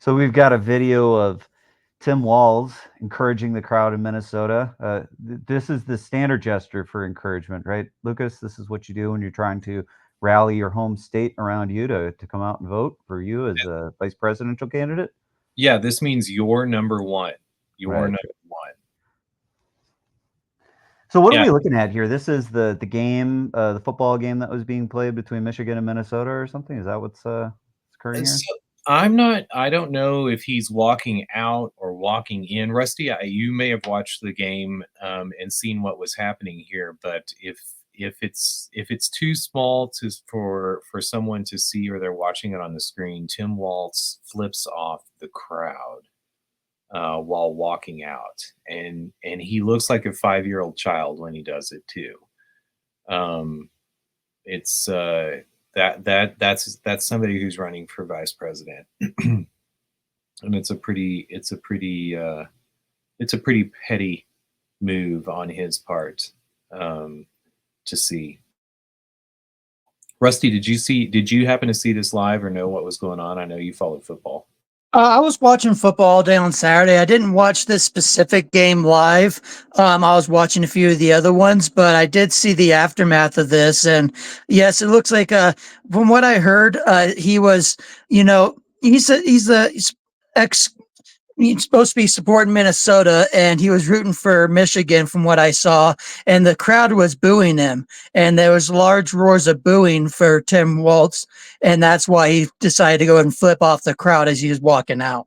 So we've got a video of Tim Walz encouraging the crowd in Minnesota. This is the standard gesture for encouragement, right, Lucas? This is what you do when you're trying to rally your home state around you to come out and vote for you as a vice presidential candidate. Yeah, this means you're number one. You're Right. number one. So what are Yeah. we looking at here? This is the game, the football game that was being played between Michigan and Minnesota or something. Is that what's occurring here? So I don't know if he's walking out or walking in. Rusty, you may have watched the game and seen what was happening here, but if it's too small for someone to see, or they're watching it on the screen, Tim Walz flips off the crowd while walking out, and he looks like a 5-year-old child when he does it too. It's that's somebody who's running for vice president, and it's a pretty petty move on his part to see. Rusty, did you happen to see this live or know what was going on? I know you followed football. I was watching football all day on Saturday. I didn't watch this specific game live. I was watching a few of the other ones, but I did see the aftermath of this. And yes, it looks like, from what I heard, he was, he's ex he's supposed to be supporting Minnesota, and he was rooting for Michigan from what I saw, and the crowd was booing him, and there was large roars of booing for Tim Walz, and that's why he decided to go and flip off the crowd as he was walking out.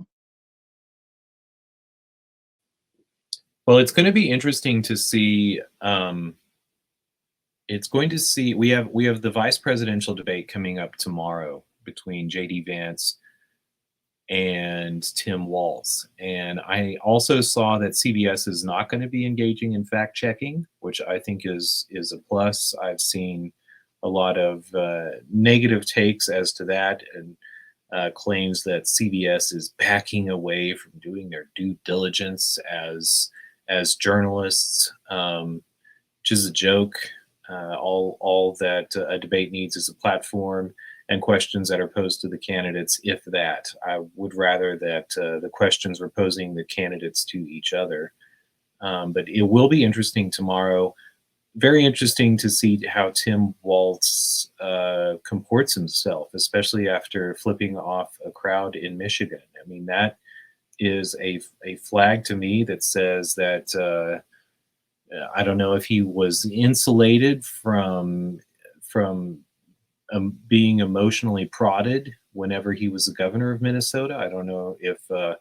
Well, it's going to be interesting to see. We have the vice presidential debate coming up tomorrow between JD Vance and Tim Walz. And I also saw that CBS is not going to be engaging in fact checking, which I think is a plus. I've seen a lot of negative takes as to that, and claims that CBS is backing away from doing their due diligence as journalists, which is a joke. All that a debate needs is a platform and questions that are posed to the candidates, if that. I would rather that the questions were posing the candidates to each other. But it will be interesting tomorrow. Very interesting to see how Tim Walz comports himself, especially after flipping off a crowd in Michigan. I mean, that is a flag to me that says that I don't know if he was insulated from being emotionally prodded whenever he was the governor of Minnesota. I don't know if a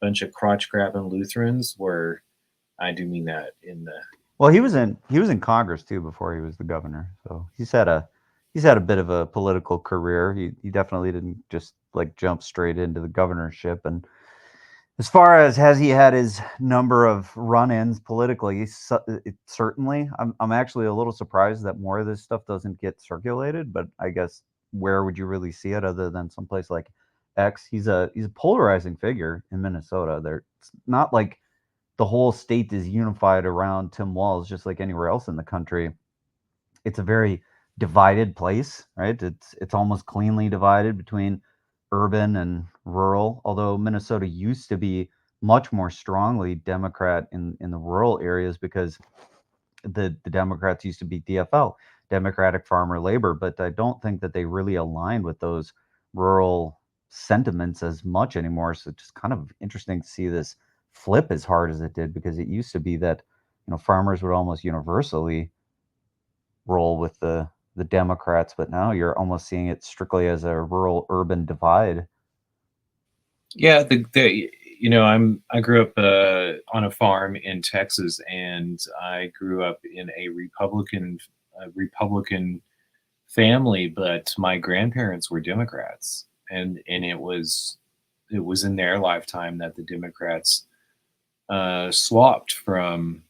bunch of crotch grabbing Lutherans were. I do mean that in the. Well, he was in Congress too before he was the governor, so he's had a bit of a political career. He definitely didn't just like jump straight into the governorship. And as far as has he had his number of run-ins politically, certainly. I'm actually a little surprised that more of this stuff doesn't get circulated. But I guess where would you really see it other than someplace like X? He's a polarizing figure in Minnesota. It's not like the whole state is unified around Tim Walz, just like anywhere else in the country. It's a very divided place, right? It's almost cleanly divided between urban and rural, although Minnesota used to be much more strongly Democrat in the rural areas because the Democrats used to be DFL, Democratic Farmer Labor, but I don't think that they really aligned with those rural sentiments as much anymore. So it's just kind of interesting to see this flip as hard as it did, because it used to be that farmers would almost universally roll with the Democrats, but now you're almost seeing it strictly as a rural urban divide. Yeah, I grew up on a farm in Texas, and I grew up in a Republican family, but my grandparents were Democrats, and it was in their lifetime that the Democrats swapped from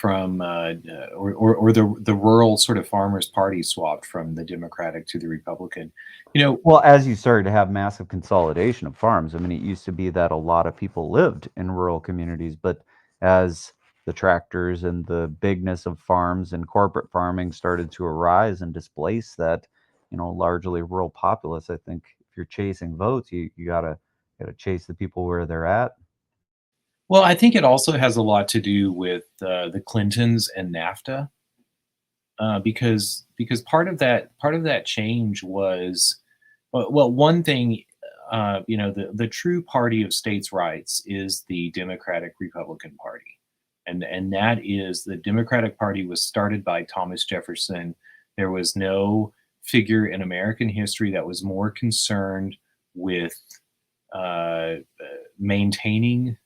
or the rural sort of farmers party swapped from the Democratic to the Republican. Well, as you started to have massive consolidation of farms, I mean, it used to be that a lot of people lived in rural communities, but as the tractors and the bigness of farms and corporate farming started to arise and displace that, largely rural populace, I think if you're chasing votes, you gotta chase the people where they're at. Well, I think it also has a lot to do with the Clintons and NAFTA, because part of that change was, well, one thing, the true party of states' rights is the Democratic Republican Party, and that is the Democratic Party was started by Thomas Jefferson. There was no figure in American history that was more concerned with uh, maintaining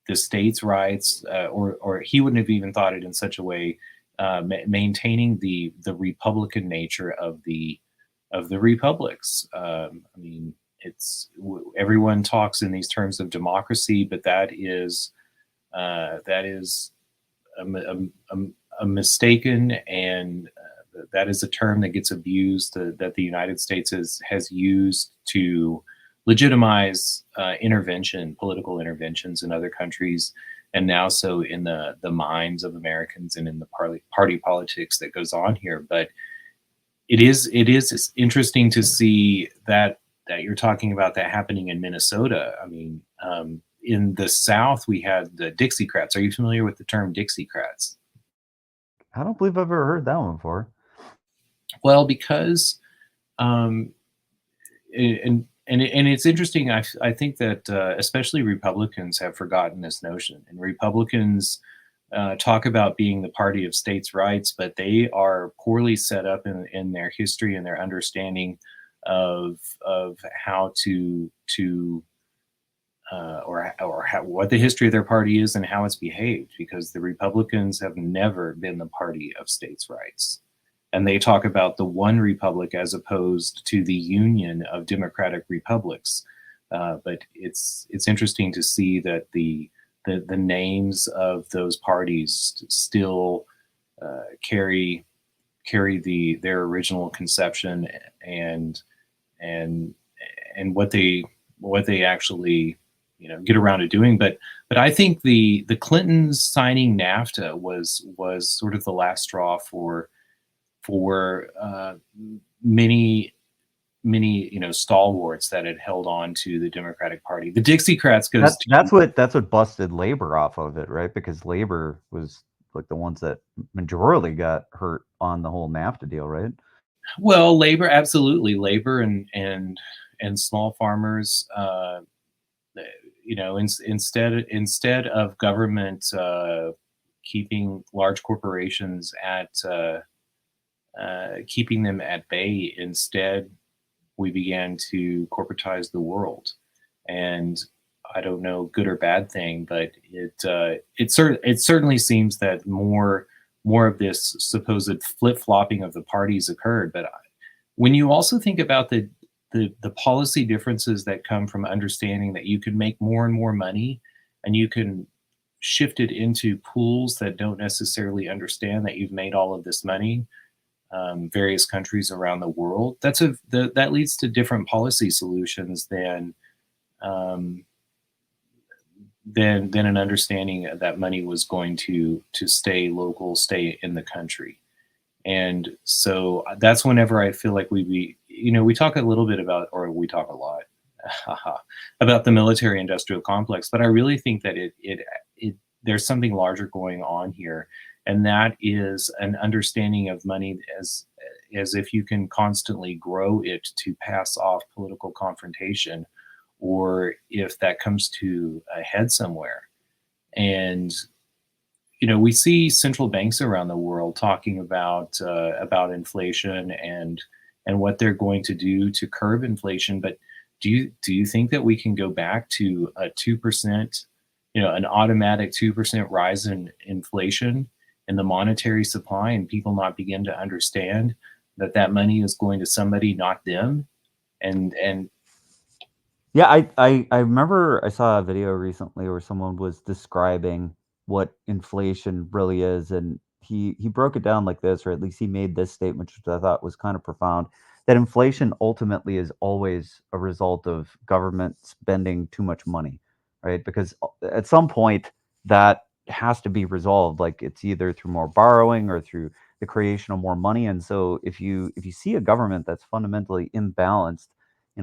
the states' rights, or he wouldn't have even thought it in such a way, maintaining the republican nature of the republics. I mean, everyone talks in these terms of democracy, but that is a mistaken, and that is a term that gets abused, that the United States has used to legitimize political interventions in other countries, and now so in the minds of Americans and in the party politics that goes on here. But it is interesting to see that you're talking about that happening in Minnesota. I mean, in the South, we had the Dixiecrats. Are you familiar with the term Dixiecrats? I don't believe I've ever heard that one before. Well, because and it's interesting. I think that especially Republicans have forgotten this notion, and Republicans talk about being the party of states' rights, but they are poorly set up in their history and their understanding of how to what the history of their party is and how it's behaved, because the Republicans have never been the party of states' rights. And they talk about the one republic as opposed to the union of democratic republics. But it's interesting to see that the names of those parties still carry their original conception and what they actually get around to doing. But I think the Clintons signing NAFTA was sort of the last straw for many stalwarts that had held on to the Democratic Party. The Dixiecrats goes. That's what busted labor off of it, right? Because labor was like the ones that majorly got hurt on the whole NAFTA deal, right? Well, labor, absolutely, labor and small farmers. Instead of government keeping large corporations keeping them at bay, instead we began to corporatize the world. And I don't know, good or bad thing, but it certainly seems that more of this supposed flip-flopping of the parties occurred. But when you also think about the policy differences that come from understanding that you can make more and more money, and you can shift it into pools that don't necessarily understand that you've made all of this money, various countries around the world, that leads to different policy solutions than an understanding that money was going to stay local, stay in the country. And so that's whenever I feel like we talk a little bit about, or we talk a lot about the military industrial complex, but I really think that there's something larger going on here. And that is an understanding of money as if you can constantly grow it to pass off political confrontation, or if that comes to a head somewhere. And we see central banks around the world talking about inflation and what they're going to do to curb inflation. But do you think that we can go back to a 2%, an automatic 2% rise in inflation in the monetary supply, and people not begin to understand that money is going to somebody, not them? And yeah, I remember I saw a video recently where someone was describing what inflation really is, and he broke it down like this, or at least he made this statement, which I thought was kind of profound, that inflation ultimately is always a result of government spending too much money, right? Because at some point that has to be resolved, like it's either through more borrowing or through the creation of more money. And so if you see a government that's fundamentally imbalanced,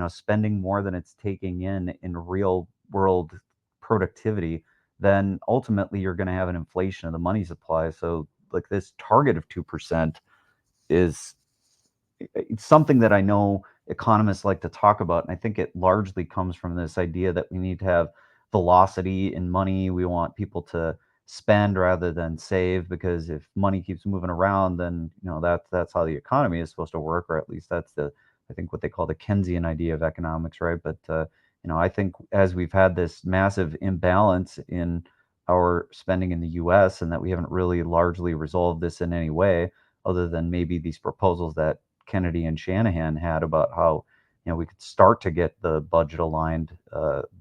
spending more than it's taking in real world productivity, then ultimately you're going to have an inflation of the money supply. So like this target of 2% is it's something that I know economists like to talk about, and I think it largely comes from this idea that we need to have velocity in money. We want people to spend rather than save, because if money keeps moving around, then that's how the economy is supposed to work, or at least that's I think what they call the Keynesian idea of economics, right? But I think as we've had this massive imbalance in our spending in the U.S. and that we haven't really largely resolved this in any way, other than maybe these proposals that Kennedy and Shanahan had about how we could start to get the budget aligned.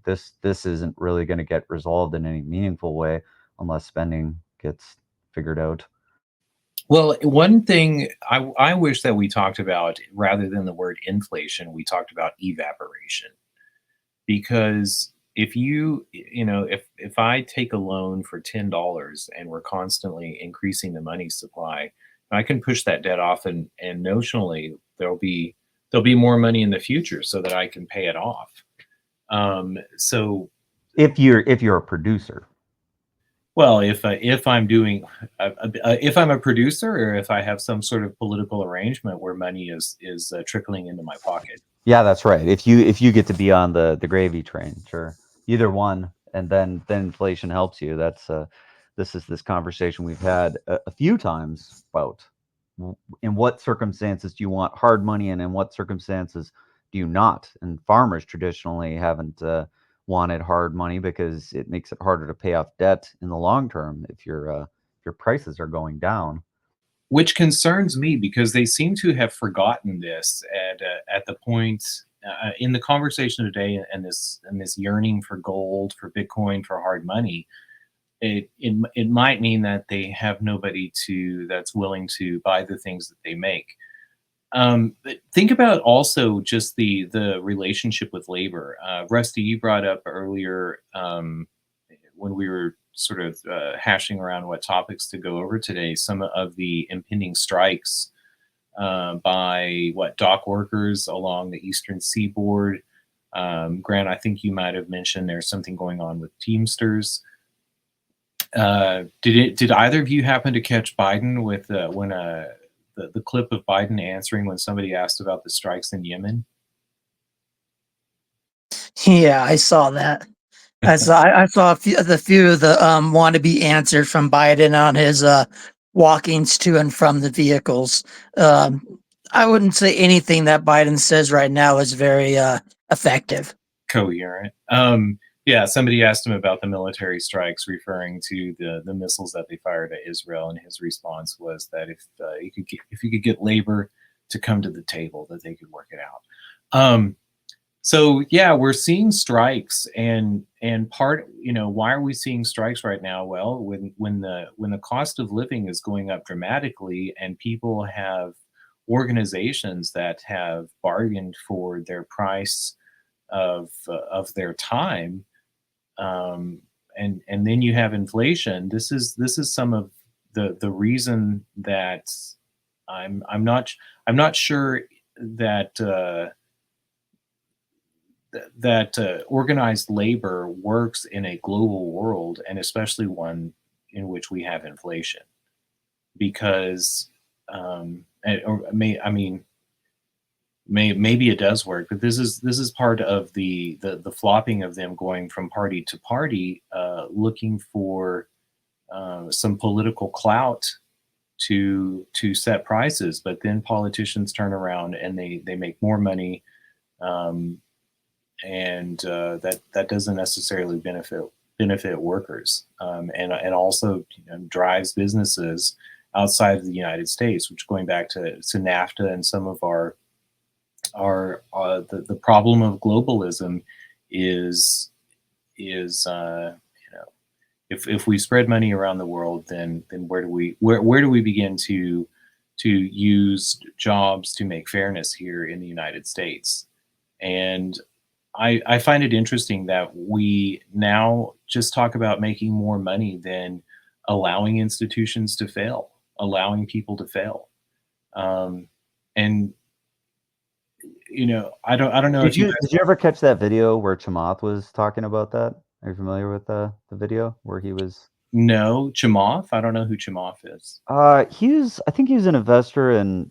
This isn't really going to get resolved in any meaningful way unless spending gets figured out. Well, one thing I wish that we talked about, rather than the word inflation, we talked about evaporation. Because if I take a loan for $10 and we're constantly increasing the money supply, I can push that debt off, and notionally there'll be more money in the future so that I can pay it off. So if you're a producer, well, if I'm doing if I'm a producer, or if I have some sort of political arrangement where money is trickling into my pocket. Yeah, that's right. If you get to be on the gravy train, sure, either one, and then inflation helps you. That's this conversation we've had a few times about in what circumstances do you want hard money, and in what circumstances do you not. And farmers traditionally haven't wanted hard money because it makes it harder to pay off debt in the long term if your prices are going down. Which concerns me, because they seem to have forgotten this at the point in the conversation today, and this yearning for gold, for Bitcoin, for hard money. It might mean that they have nobody that's willing to buy the things that they make. But think about also just the relationship with labor. Rusty, you brought up earlier when we were sort of hashing around what topics to go over today, some of the impending strikes by dock workers along the eastern seaboard. Grant, I think you might have mentioned there's something going on with Teamsters. Did either of you happen to catch Biden with when the clip of Biden answering when somebody asked about the strikes in Yemen? Yeah, I saw that. I saw a few of the wannabe answers from Biden on his walkings to and from the vehicles. I wouldn't say anything that Biden says right now is very effective. Coherent. Yeah, somebody asked him about the military strikes, referring to the missiles that they fired at Israel, and his response was that if you could get labor to come to the table, that they could work it out. So yeah, we're seeing strikes, and part, why are we seeing strikes right now? Well, when the cost of living is going up dramatically, and people have organizations that have bargained for their price of their time, and then you have inflation. This is some of the reason that I'm not sure that organized labor works in a global world, and especially one in which we have inflation, because maybe it does work, but this is part of the flopping of them going from party to party, looking for some political clout to set prices, but then politicians turn around and they make more money, and that doesn't necessarily benefit workers, and also drives businesses outside of the United States, which, going back to NAFTA and some of the problem of globalism is if we spread money around the world, then where do we begin to use jobs to make fairness here in the United States? And I find it interesting that we now just talk about making more money than allowing institutions to fail. allowing people to fail. And I don't know Did if you you guys. did you ever catch that video where Chamath was talking about that? Are you familiar with the video where he was? No, Chamath. I don't know who Chamath is. I think he was an investor in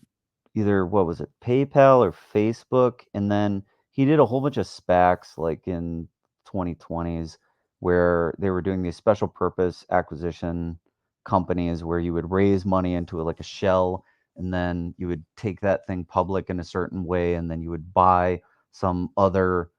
either, what was it, PayPal or Facebook, and then he did a whole bunch of SPACs like in 2020s where they were doing these special purpose acquisition companies where you would raise money into like a shell, and then you would take that thing public in a certain way, and then you would buy some other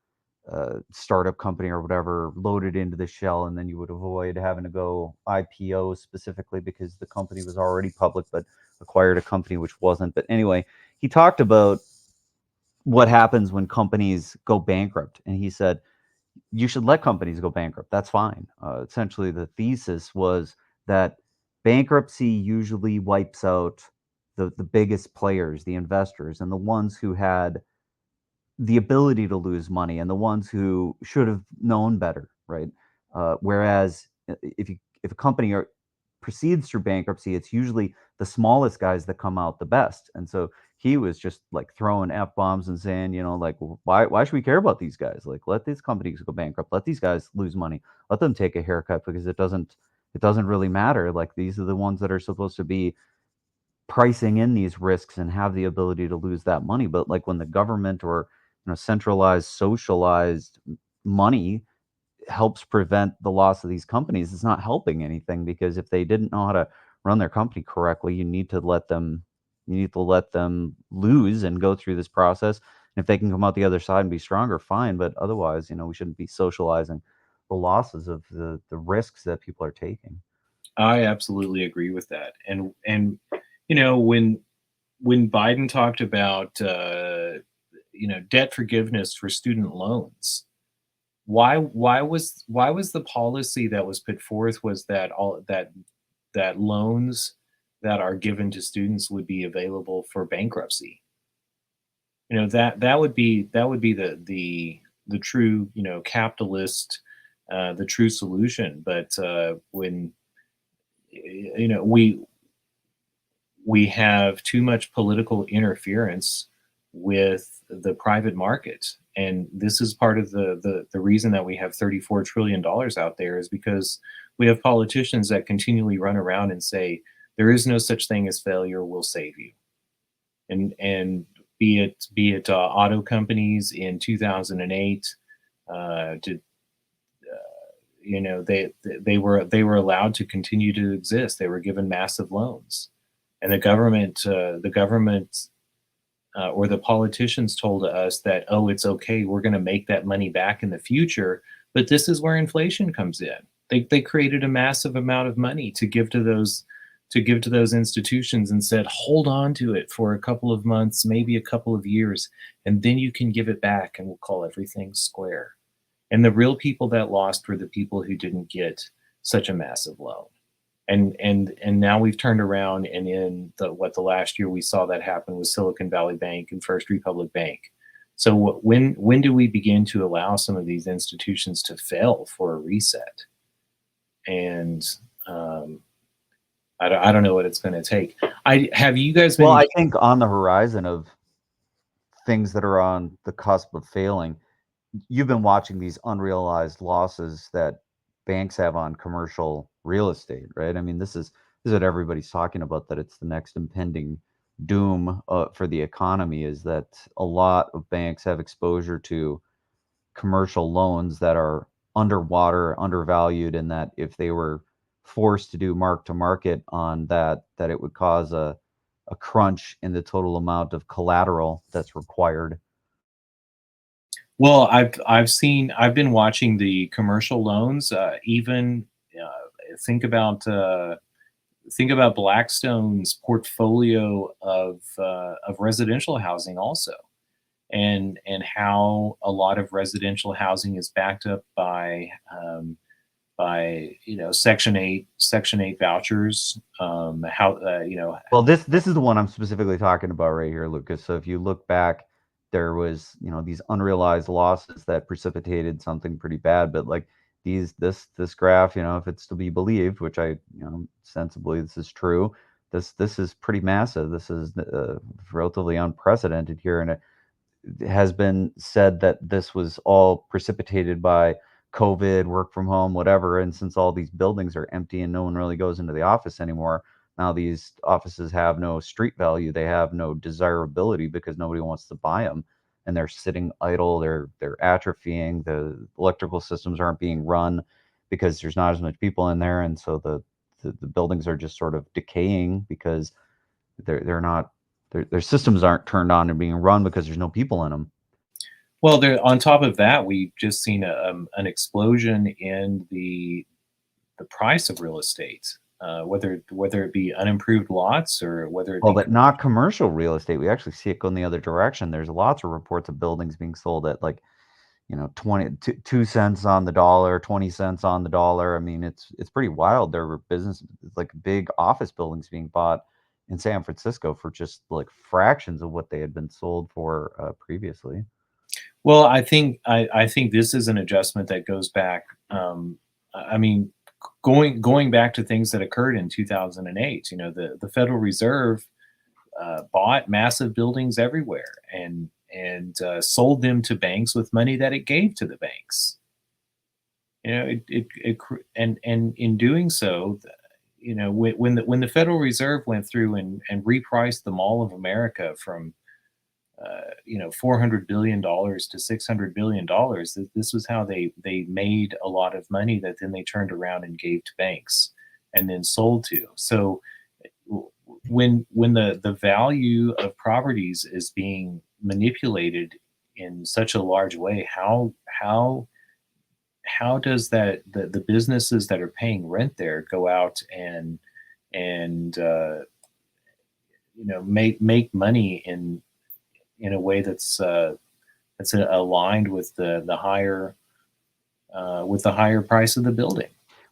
startup company or whatever, load it into the shell, and then you would avoid having to go IPO specifically because the company was already public but acquired a company which wasn't. But anyway, he talked about what happens when companies go bankrupt, and he said you should let companies go bankrupt. That's fine. Essentially, the thesis was that bankruptcy usually wipes out the biggest players, the investors, and the ones who had the ability to lose money and the ones who should have known better, right? Whereas if a company proceeds through bankruptcy, it's usually the smallest guys that come out the best. And so he was just like throwing F bombs and saying, like, why should we care about these guys? Like, let these companies go bankrupt, let these guys lose money, let them take a haircut because it doesn't really matter. Like, these are the ones that are supposed to be pricing in these risks and have the ability to lose that money. But like when the government or centralized, socialized money helps prevent the loss of these companies, it's not helping anything, because if they didn't know how to run their company correctly, you need to let them lose and go through this process. And if they can come out the other side and be stronger, fine. But otherwise, we shouldn't be socializing the losses of the risks that people are taking. I absolutely agree with that. And when Biden talked about debt forgiveness for student loans, why was the policy that was put forth was that that loans that are given to students would be available for bankruptcy? That would be the true capitalist, the true solution. But when we have too much political interference with the private market. And this is part of the reason that we have $34 trillion out there, is because we have politicians that continually run around and say, there is no such thing as failure, we'll save you. And be it auto companies in 2008, they were allowed to continue to exist. They were given massive loans. And the government or the politicians told us that, oh, it's okay, we're going to make that money back in the future. But this is where inflation comes in. They created a massive amount of money to give to those institutions and said, hold on to it for a couple of months, maybe a couple of years, and then you can give it back and we'll call everything square. And the real people that lost were the people who didn't get such a massive loan. And now we've turned around, and in the last year we saw that happen with Silicon Valley Bank and First Republic Bank. So when do we begin to allow some of these institutions to fail for a reset? And I don't know what it's going to take. Have you guys been? Well, I think on the horizon of things that are on the cusp of failing, you've been watching these unrealized losses that banks have on commercial real estate, right? I mean, this is what everybody's talking about, that it's the next impending doom for the economy, is that a lot of banks have exposure to commercial loans that are underwater, undervalued, and that if they were forced to do mark to market on that it would cause a crunch in the total amount of collateral that's required. Well, I've been watching the commercial loans. Even think about Blackstone's portfolio of residential housing also, and how a lot of residential housing is backed up by Section 8 vouchers. Well, this is the one I'm specifically talking about right here, Lucas. So if you look back, there was these unrealized losses that precipitated something pretty bad. But like this graph, if it's to be believed, which I sensibly this is true, This is pretty massive. This is relatively unprecedented here, and it has been said that this was all precipitated by COVID, work from home, whatever. And since all these buildings are empty and no one really goes into the office anymore, now these offices have no street value. They have no desirability because nobody wants to buy them, and they're sitting idle. They're atrophying. The electrical systems aren't being run because there's not as much people in there, and so the buildings are just sort of decaying because they're not their systems aren't turned on and being run because there's no people in them. Well, there, on top of that, we've just seen an explosion in the price of real estate, whether it be unimproved lots or whether it Well, be but not commercial real estate. We actually see it going the other direction. There's lots of reports of buildings being sold at like, 2 cents on the dollar, 20 cents on the dollar. I mean, it's pretty wild. There were like big office buildings being bought in San Francisco for just like fractions of what they had been sold for previously. Well, I think this is an adjustment that goes back. I mean, going back to things that occurred in 2008. The Federal Reserve bought massive buildings everywhere and sold them to banks with money that it gave to the banks. And in doing so, when the Federal Reserve went through and repriced the Mall of America from $400 billion to $600 billion. This was how they made a lot of money that then they turned around and gave to banks and then sold to. So when the value of properties is being manipulated in such a large way, how does the businesses that are paying rent there go out and make money in a way that's aligned with the higher price of the building.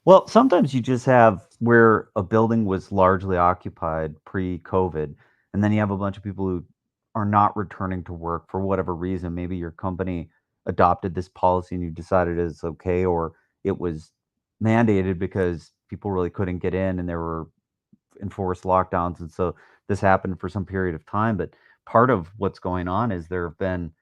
Well, sometimes you just have where a building was largely occupied pre-COVID, and then you have a bunch of people who are not returning to work for whatever reason. Maybe your company adopted this policy and you decided it's okay, or it was mandated because people really couldn't get in and there were enforced lockdowns. And so this happened for some period of time. But part of what's going on is there have been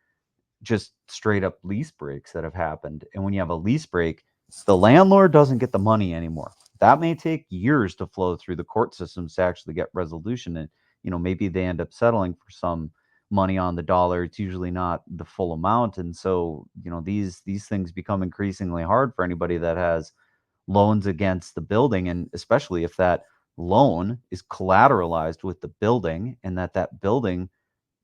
just straight up lease breaks that have happened. And when you have a lease break, the landlord doesn't get the money anymore. That may take years to flow through the court systems to actually get resolution. And, maybe they end up settling for some money on the dollar. It's usually not the full amount. And so, these things become increasingly hard for anybody that has loans against the building. And especially if that loan is collateralized with the building and that building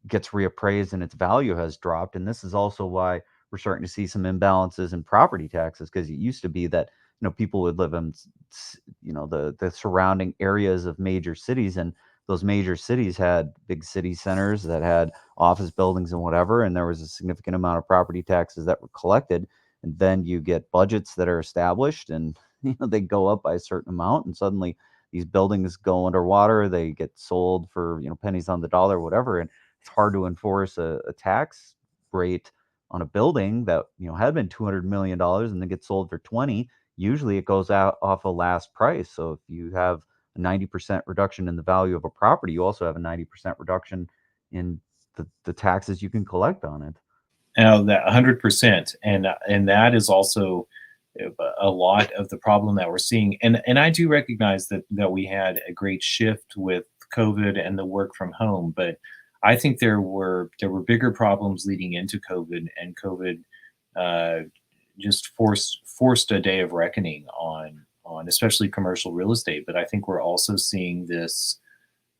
gets reappraised and its value has dropped. And this is also why we're starting to see some imbalances in property taxes, because it used to be that people would live in the surrounding areas of major cities, and those major cities had big city centers that had office buildings and whatever, and there was a significant amount of property taxes that were collected. And then you get budgets that are established, and they go up by a certain amount, and suddenly these buildings go underwater. They get sold for pennies on the dollar, whatever, and it's hard to enforce a tax rate on a building that had been $200 million and then gets sold for 20. Usually it goes out off a last price. So if you have a 90% reduction in the value of a property, you also have a 90% reduction in the taxes you can collect on it. Now that 100%, and that is also a lot of the problem that we're seeing. And I do recognize that we had a great shift with COVID and the work from home, but I think there were bigger problems leading into COVID, and COVID just forced a day of reckoning on especially commercial real estate. But I think we're also seeing this.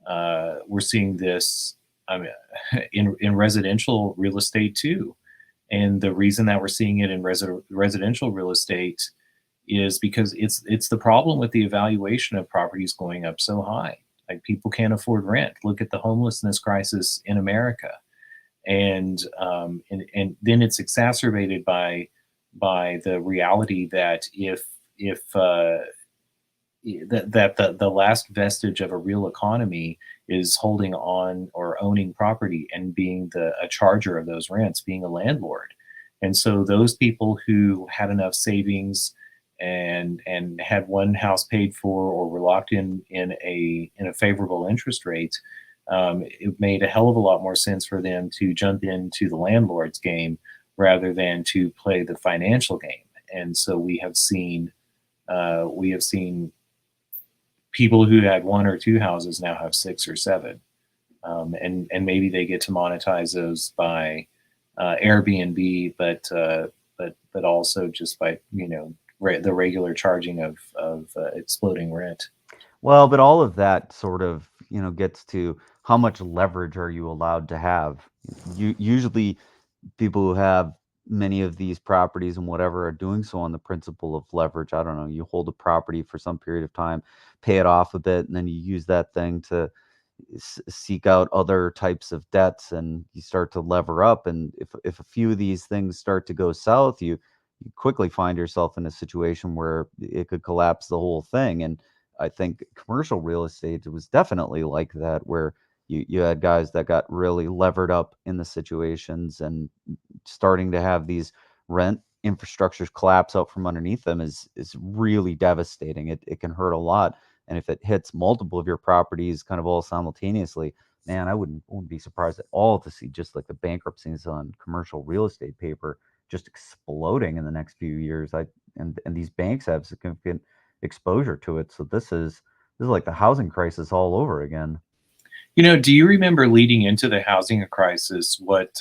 We're seeing this in residential real estate too, and the reason that we're seeing it in residential real estate is because it's the problem with the evaluation of properties going up so high. Like, people can't afford rent. Look at the homelessness crisis in America, and then it's exacerbated by the reality that if the last vestige of a real economy is holding on or owning property and being a charger of those rents, being a landlord. And so those people who had enough savings and had one house paid for or were locked in a favorable interest rate, it made a hell of a lot more sense for them to jump into the landlord's game rather than to play the financial game. And so we have seen people who had one or two houses now have six or seven, and maybe they get to monetize those by Airbnb, but also just by the regular charging of exploding rent. Well, but all of that sort of, gets to how much leverage are you allowed to have? Usually people who have many of these properties and whatever are doing so on the principle of leverage. I don't know, you hold a property for some period of time, pay it off a bit, and then you use that thing to seek out other types of debts, and you start to lever up. And if a few of these things start to go south, you quickly find yourself in a situation where it could collapse the whole thing. And I think commercial real estate was definitely like that, where you had guys that got really levered up in the situations, and starting to have these rent infrastructures collapse out from underneath them is really devastating. It can hurt a lot. And if it hits multiple of your properties kind of all simultaneously, man, I wouldn't be surprised at all to see just like the bankruptcies on commercial real estate paper just exploding in the next few years. And these banks have significant exposure to it. So this is like the housing crisis all over again. Do you remember leading into the housing crisis what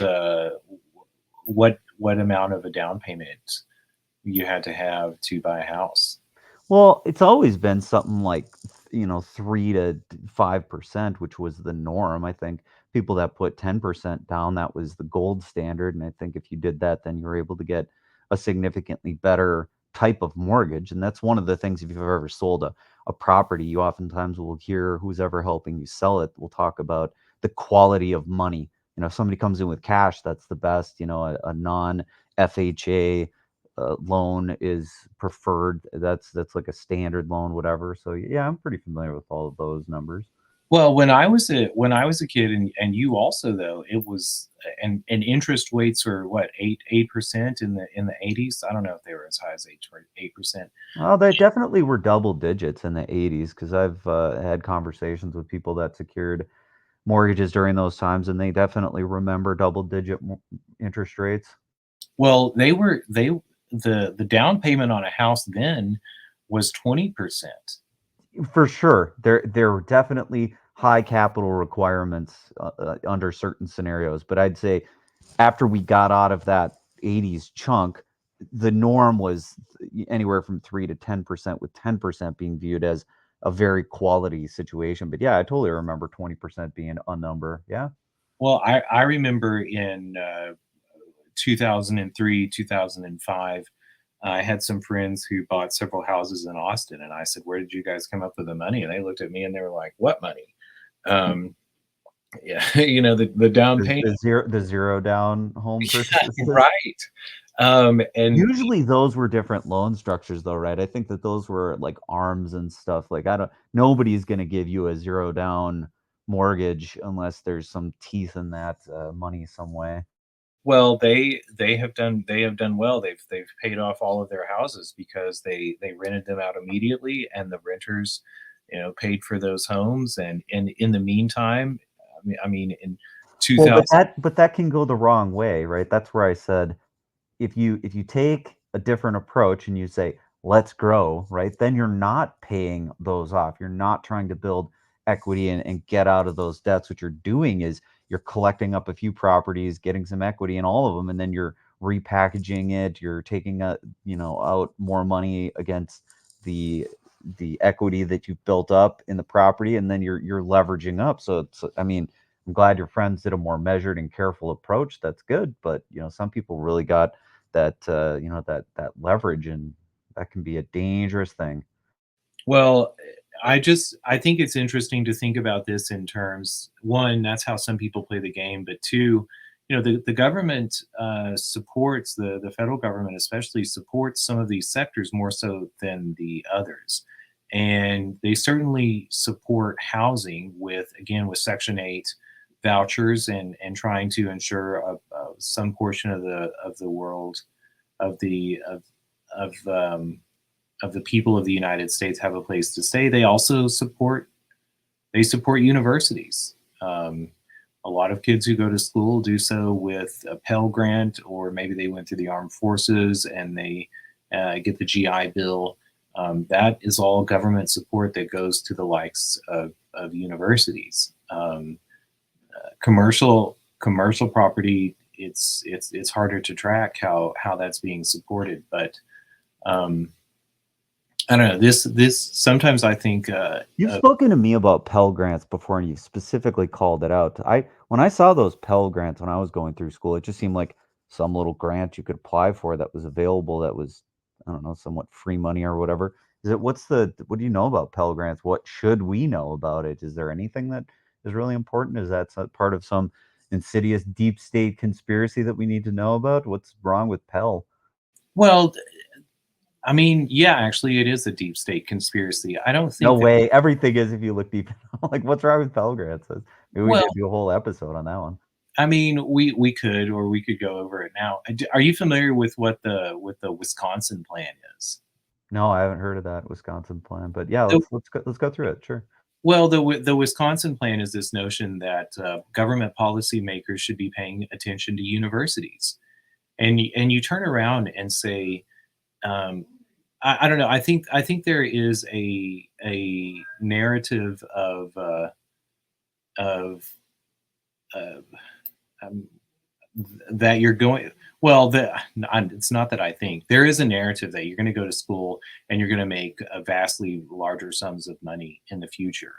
amount of a down payment you had to have to buy a house? Well, it's always been something like, 3 to 5%, which was the norm. I think people that put 10% down, that was the gold standard. And I think if you did that, then you were able to get a significantly better type of mortgage. And that's one of the things, if you've ever sold a property, you oftentimes will hear who's ever helping you sell it will talk about the quality of money. If somebody comes in with cash, that's the best. A non FHA loan is preferred. That's like a standard loan, whatever. So yeah, I'm pretty familiar with all of those numbers. Well, when I was a kid, and you also, though, it was, and interest rates were what, 8% in the 80s. I don't know if they were as high as 8%. Well, they definitely were double digits in the 80s, because I've had conversations with people that secured mortgages during those times, and they definitely remember double digit interest rates. Well, the down payment on a house then was 20%. For sure, there were definitely high capital requirements under certain scenarios, but I'd say after we got out of that 80s chunk, the norm was anywhere from 3 to 10%, with 10% being viewed as a very quality situation. But yeah, I totally remember 20% being a number. Yeah. Well, I remember in 2003, 2005, I had some friends who bought several houses in Austin, and I said, "Where did you guys come up with the money?" And they looked at me and they were like, "What money?" Yeah, the down payment, the zero down home purchases. right? And Usually those were different loan structures, though, right? I think that those were like arms and stuff. Like nobody's going to give you a zero down mortgage unless there's some teeth in that money some way. well, they have done well. They've paid off all of their houses because they rented them out immediately, and the renters, paid for those homes. And in the meantime, I mean in Well, 2000. but that can go the wrong way, right? That's where I said if you take a different approach and you say let's grow, right, then you're not paying those off. You're not trying to build equity and get out of those debts. What you're doing is you're collecting up a few properties, getting some equity in all of them, and then you're repackaging it. You're taking out more money against the equity that you built up in the property, and then you're leveraging up. So I mean, I'm glad your friends did a more measured and careful approach. That's good. But some people really got that that leverage, and that can be a dangerous thing. Well, I think it's interesting to think about this in terms, one, that's how some people play the game, but two, the government supports, the federal government especially supports some of these sectors more so than the others. And they certainly support housing with Section 8 vouchers, and trying to ensure some portion of the world of the of the people of the United States have a place to stay, they also support universities. A lot of kids who go to school do so with a Pell Grant, or maybe they went through the armed forces and they get the GI Bill. That is all government support that goes to the likes of universities. Commercial property, it's harder to track how that's being supported, but I don't know. This sometimes I think You've spoken to me about Pell Grants before, and you specifically called it out. When I saw those Pell Grants when I was going through school, it just seemed like some little grant you could apply for that was available, that was, I don't know, somewhat free money or whatever. What do you know about Pell Grants? What should we know about it? Is there anything that is really important? Is that part of some insidious deep state conspiracy that we need to know about? What's wrong with Pell? well, I mean, yeah, actually, it is a deep state conspiracy. I don't think No way. Everything is if you look deep. Like, what's wrong with Pell Grants? Maybe we Well, could do a whole episode on that one. I mean, we could, or we could go over it now. Are you familiar with what the Wisconsin plan is? No, I haven't heard of that Wisconsin plan, but yeah, So- let's go through it. Sure. Well, the Wisconsin plan is this notion that government policymakers should be paying attention to universities, and you turn around and say, I don't know. I think there is a narrative of that you're going. Well, it's not that I think. There is a narrative that you're going to go to school and you're going to make vastly larger sums of money in the future.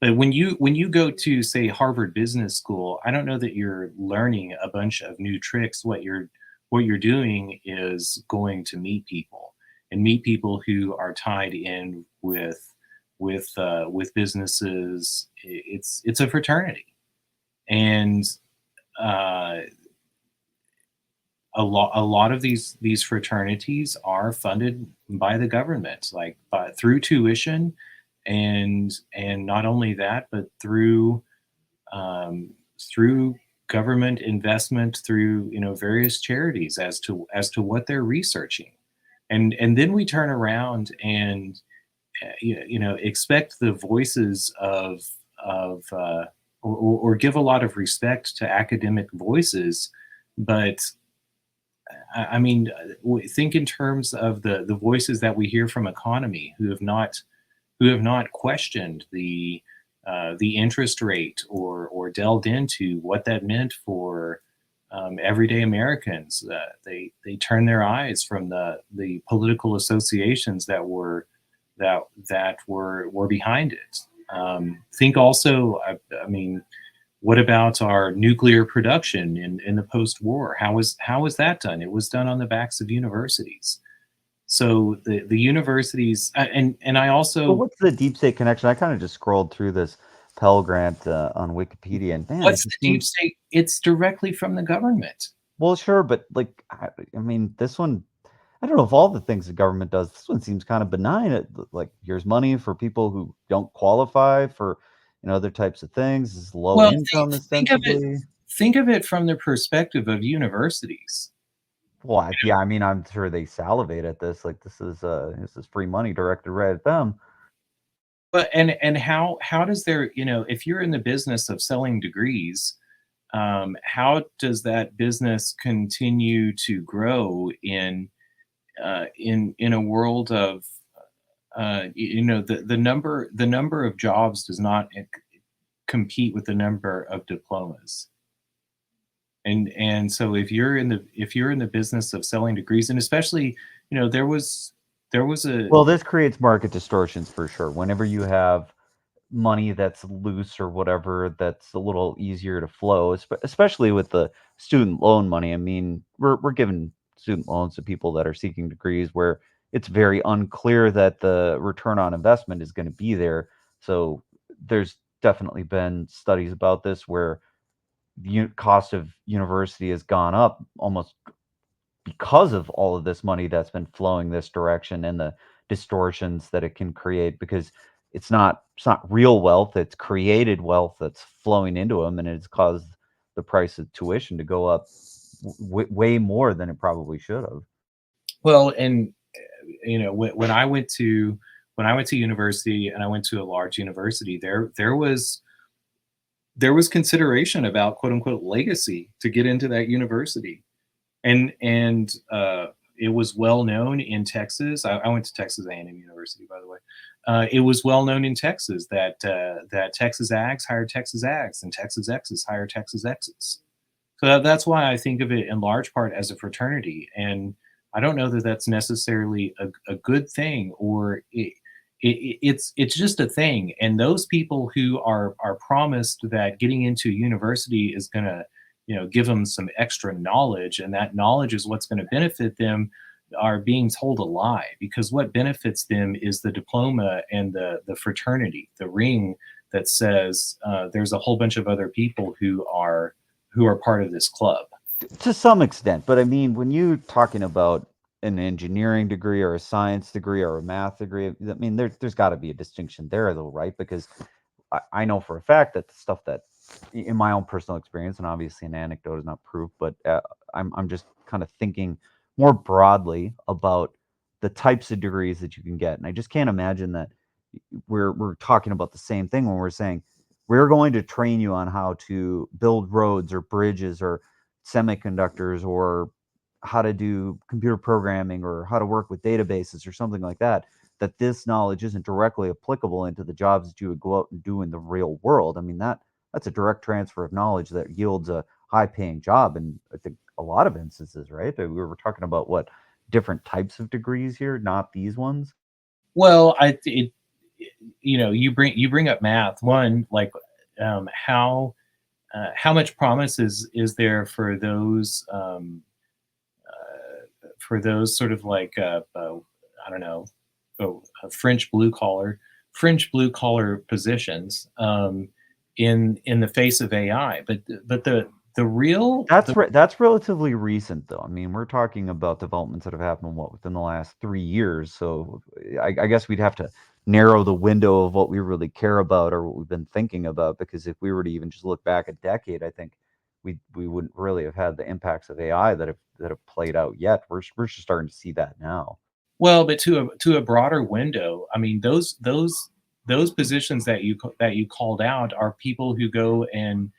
But when you go to, say, Harvard Business School, I don't know that you're learning a bunch of new tricks. What you're doing is going to meet people who are tied in with businesses. It's a fraternity, and a lot of these fraternities are funded by the government, like through tuition, and not only that, but through government investment, through various charities as to what they're researching, and then we turn around and expect the voices or give a lot of respect to academic voices, but I mean, think in terms of the voices that we hear from economy who have not questioned the interest rate or delved into what that meant for everyday Americans. They turn their eyes from the political associations that were behind it. Think also, I mean, what about our nuclear production in the post-war? How was that done? It was done on the backs of universities. So the universities, and I also. But what's the deep state connection? I kind of just scrolled through this Pell Grant on Wikipedia, and man, What's the deep state? It's directly from the government. Well, sure, but like, I mean, this one, I don't know if all the things the government does. This one seems kind of benign. Like, here's money for people who don't qualify for, other types of things. This is low income, ostensibly. Think of it from the perspective of universities. Well, yeah, I mean, I'm sure they salivate at this. Like, this is free money directed right at them. But and how does there, if you're in the business of selling degrees, how does that business continue to grow in a world of the number of jobs does not compete with the number of diplomas, and so if you're in the business of selling degrees, and especially there was a. Well, this creates market distortions for sure. Whenever you have money that's loose or whatever, that's a little easier to flow, especially with the student loan money. I mean, we're giving student loans to people that are seeking degrees where it's very unclear that the return on investment is going to be there. So there's definitely been studies about this where the cost of university has gone up almost because of all of this money that's been flowing this direction and the distortions that it can create, because it's not real wealth, it's created wealth that's flowing into them, and it's caused the price of tuition to go up way more than it probably should have. Well, and when I went to university, and I went to a large university, there was consideration about quote unquote legacy to get into that university. And it was well known in Texas. I went to Texas A&M University, by the way. It was well known in Texas that Texas Ags hired Texas Ags and Texas X's hired Texas X's. So that's why I think of it in large part as a fraternity. And I don't know that that's necessarily a good thing, or it's just a thing. And those people who are promised that getting into university is going to give them some extra knowledge, and that knowledge is what's going to benefit them, are being told a lie, because what benefits them is the diploma and the fraternity, the ring that says there's a whole bunch of other people who are part of this club. To some extent, but I mean, when you're talking about an engineering degree or a science degree or a math degree, I mean, there's got to be a distinction there, though, right? Because I know for a fact that the stuff that, in my own personal experience, and obviously an anecdote is not proof, but I'm just kind of thinking more broadly about the types of degrees that you can get, and I just can't imagine that we're talking about the same thing when we're saying we're going to train you on how to build roads or bridges or semiconductors or how to do computer programming or how to work with databases or something like that, that this knowledge isn't directly applicable into the jobs that you would go out and do in the real world. I mean, that's a direct transfer of knowledge that yields a high-paying job in, I think, a lot of instances, right? We were talking about what different types of degrees here, not these ones. Well, you bring up math. One, like how much promise is there for those sort of like I don't know, French blue collar positions in the face of AI, but the real that's relatively recent, though. I mean, we're talking about developments that have happened within the last 3 years. So I guess we'd have to narrow the window of what we really care about or what we've been thinking about, because if we were to even just look back a decade, I think we wouldn't really have had the impacts of AI that have played out yet. We're just starting to see that now. Well, but to a broader window, I mean, those positions that you called out are people who go and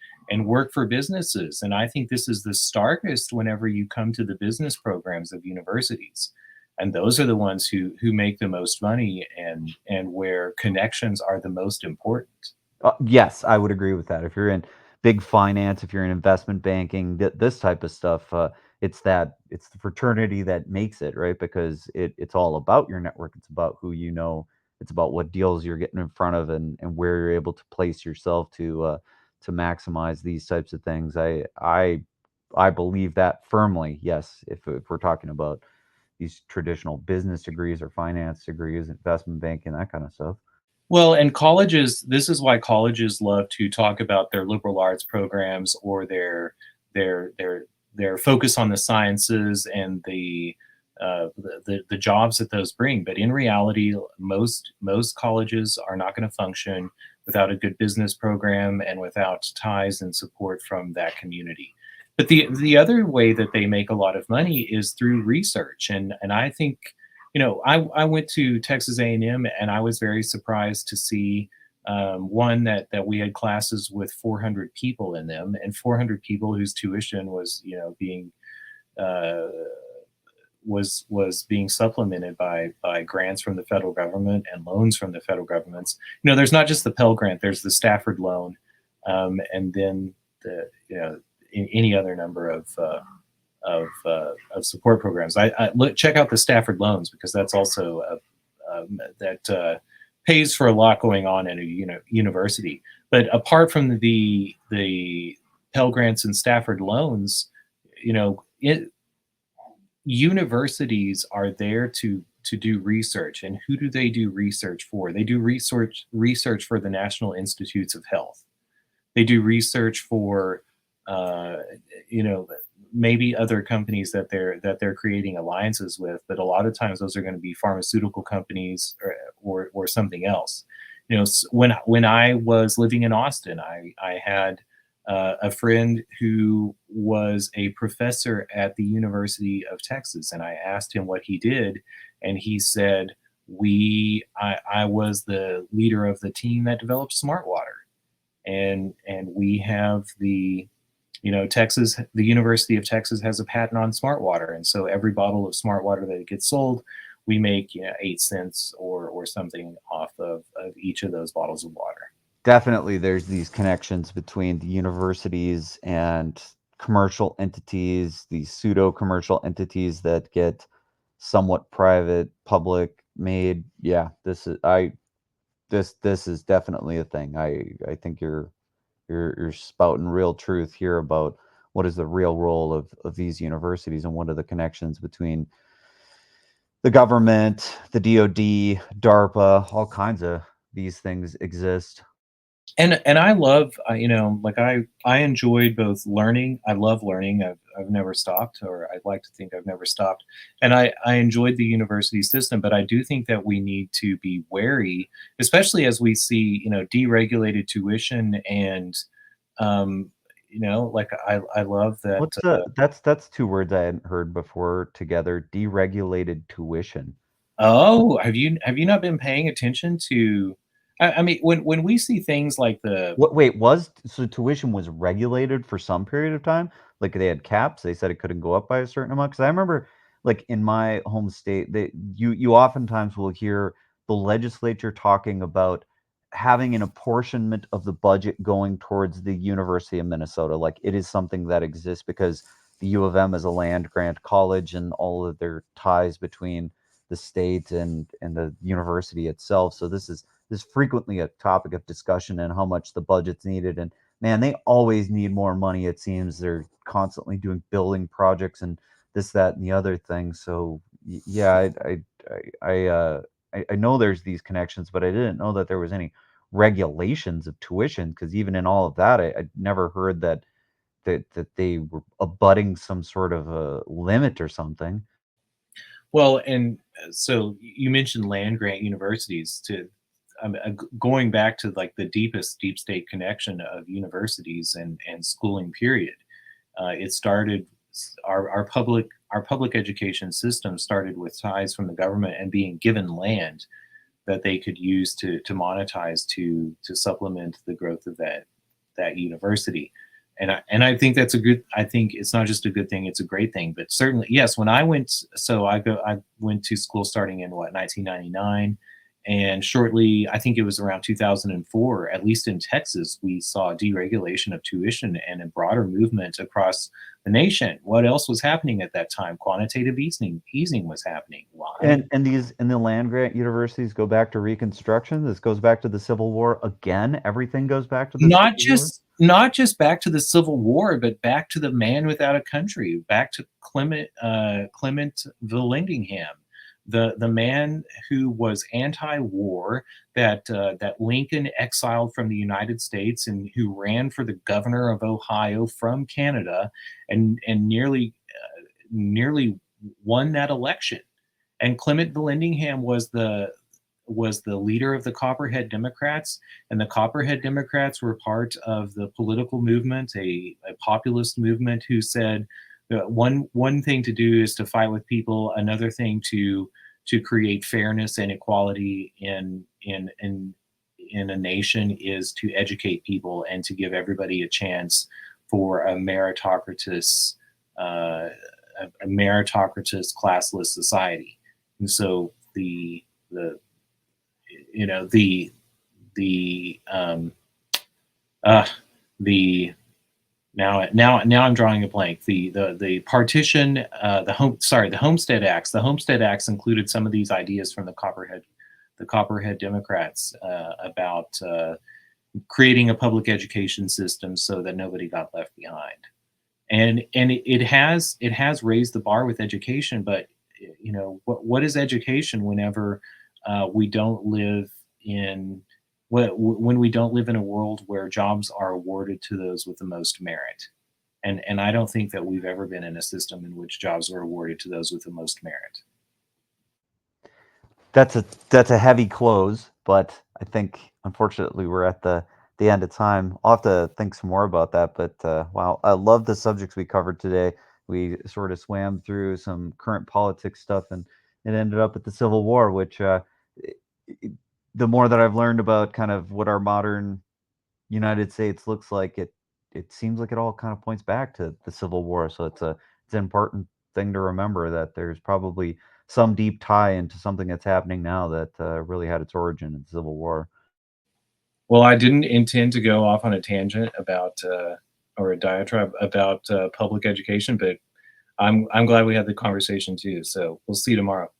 work for businesses, and I think this is the starkest whenever you come to the business programs of universities, and those are the ones who make the most money and where connections are the most important. Yes, I would agree with that. If you're in big finance, if you're in investment banking, this type of stuff, it's the fraternity that makes it, right? Because it's all about your network. It's about who you know. It's about what deals you're getting in front of and where you're able to place yourself to maximize these types of things. I believe that firmly. Yes, if we're talking about these traditional business degrees or finance degrees, investment banking, that kind of stuff. Well, and colleges, this is why colleges love to talk about their liberal arts programs or their focus on the sciences and the jobs that those bring. But in reality, most colleges are not going to function without a good business program and without ties and support from that community. But the other way that they make a lot of money is through research, and I think, I went to Texas A&M, and I was very surprised to see one that we had classes with 400 people in them, and 400 people whose tuition was being being supplemented by grants from the federal government and loans from the federal governments. There's not just the Pell Grant, there's the Stafford loan, and then any other number of support programs. Check out the Stafford loans, because that's also that pays for a lot going on in a university. But apart from the Pell Grants and Stafford loans, universities are there to do research. And who do they do research for? They do research for the National Institutes of Health. They do research for maybe other companies that they're creating alliances with, but a lot of times those are going to be pharmaceutical companies or something else. When I was living in Austin, I had a friend who was a professor at the University of Texas, and I asked him what he did, and he said, I was the leader of the team that developed smart water, and we have the Texas, the University of Texas has a patent on smart water, and so every bottle of smart water that gets sold, we make 8 cents or something off of each of those bottles of water. Definitely, there's these connections between the universities and commercial entities, these pseudo commercial entities that get somewhat private, public made. Yeah, this is definitely a thing. I think you're spouting real truth here about what is the real role of these universities and what are the connections between the government, the DoD, DARPA, all kinds of these things exist. And I love, like I enjoyed both learning. I love learning. I've never stopped, or I'd like to think I've never stopped. And I enjoyed the university system, but I do think that we need to be wary, especially as we see, deregulated tuition and, like I love that. What's that's two words I hadn't heard before together. Deregulated tuition. Oh, have you not been paying attention to? I mean, when we see things like the What wait, so tuition was regulated for some period of time? Like they had caps, they said it couldn't go up by a certain amount. Because I remember like in my home state, you oftentimes will hear the legislature talking about having an apportionment of the budget going towards the University of Minnesota. Like it is something that exists because the U of M is a land grant college and all of their ties between the state and the university itself. So this is frequently a topic of discussion and how much the budget's needed. And man, they always need more money. It seems they're constantly doing building projects and this, that, and the other thing. So yeah, I know there's these connections, but I didn't know that there was any regulations of tuition. Because even in all of that, I never heard that they were abutting some sort of a limit or something. well, and so you mentioned land grant universities. Going back to like the deepest deep state connection of universities and schooling period. It started our public education system started with ties from the government and being given land that they could use to monetize to supplement the growth of that university. And I think that's a good. I think it's not just a good thing; it's a great thing. But certainly, yes. When I went, I went to school starting in 1999, and shortly, I think it was around 2004. At least in Texas, we saw deregulation of tuition and a broader movement across the nation. What else was happening at that time? Quantitative easing was happening. Why? And the land grant universities go back to Reconstruction. This goes back to the Civil War again. Everything goes back to the not just back to the Civil War, but back to the man without a country, back to Clement Vallandigham, the man who was anti-war, that Lincoln exiled from the United States and who ran for the governor of Ohio from Canada and nearly won that election. And Clement Vallandigham was the leader of the Copperhead Democrats, and the Copperhead Democrats were part of the political movement, a populist movement, who said one thing to do is to fight with people, another thing to create fairness and equality in a nation is to educate people and to give everybody a chance for a meritocratic classless society. And so now I'm drawing a blank. The partition, the Homestead Acts. The Homestead Acts included some of these ideas from the Copperhead Democrats about creating a public education system so that nobody got left behind. And it has raised the bar with education, but what is education whenever we don't live in when we don't live in a world where jobs are awarded to those with the most merit? And I don't think that we've ever been in a system in which jobs are awarded to those with the most merit. That's a heavy close, but I think unfortunately we're at the the end of time. I'll have to think some more about that. But wow, I love the subjects we covered today. We sort of swam through some current politics stuff, and it ended up at the Civil War, which i- i- the more that I've learned about kind of what our modern United States looks like, it seems like it all kind of points back to the Civil War. So it's an important thing to remember that there's probably some deep tie into something that's happening now that really had its origin in the Civil War. Well, I didn't intend to go off on a tangent about or a diatribe about public education, but I'm glad we had the conversation too. So we'll see you tomorrow.